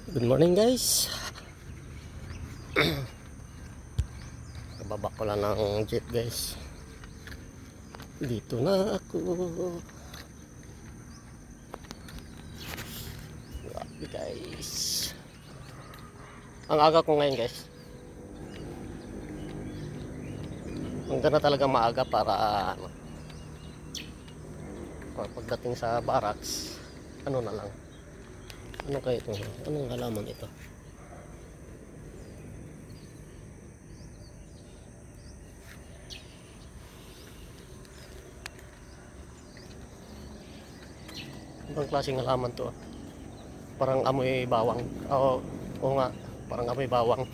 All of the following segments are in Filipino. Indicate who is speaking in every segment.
Speaker 1: Good morning guys. Kababa ko lang ng jeep guys. Dito na ako. Grabe guys. Ang aga ko ngayon guys. Hanggang na talaga maaga para pagdating sa barracks, ano na lang. Ano kayo ito? Anong halaman ito? Ibang klaseng halaman to. Parang amoy bawang. Oo nga, parang amoy bawang.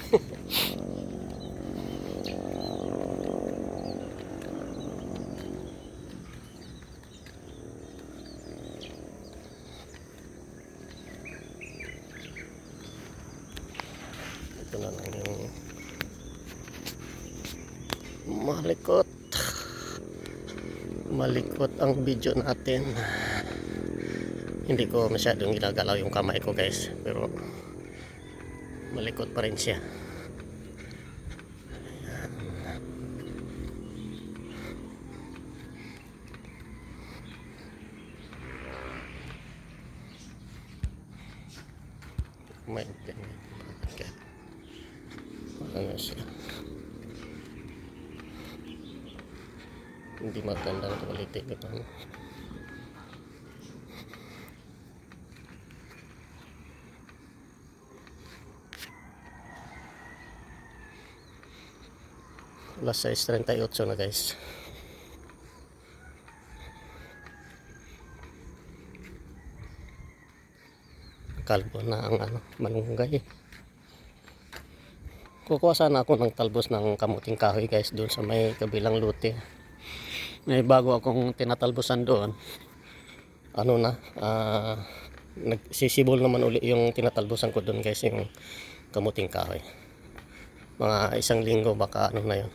Speaker 1: Ito na lang yung malikot ang video natin. Hindi ko masyadong ginagalaw yung kamay ko guys, pero malikot pa rin siya. Ano siya, hindi maganda ng quality ito. Alas 6:38 na guys. Kalbo na ang malunggay. Kukuha sana ako ng talbos ng kamuting kahoy guys doon sa may kabilang lote. May bago akong tinatalbosan doon. Ano na, nagsisibol naman uli yung tinatalbosan ko doon guys, yung kamuting kahoy. Mga 1 linggo baka ano na yun.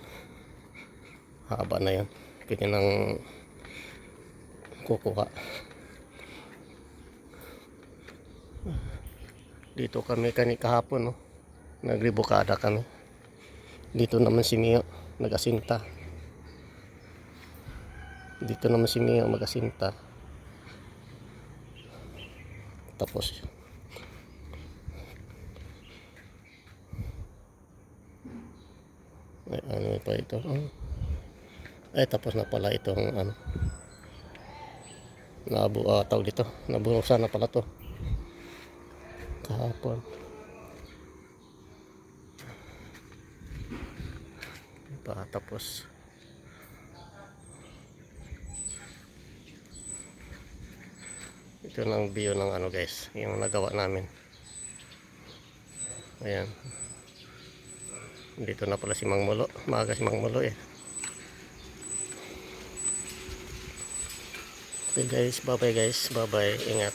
Speaker 1: Haba na yun. Pwede nang kukuha. Dito kami kahapon, no? Nagribukada kami. Dito naman si Mio nagasinta. Dito naman si Mio magasinta. Tapos ano pa ito? Ay, tapos na pala itong tawag dito, nabunusan na pala to kahapon. Tapos ito lang view ng guys, yung nagawa namin. Ayan, dito na pala si Mang Mulo. Maaga si Mang Mulo eh. Okay guys, bye bye guys, bye bye, ingat.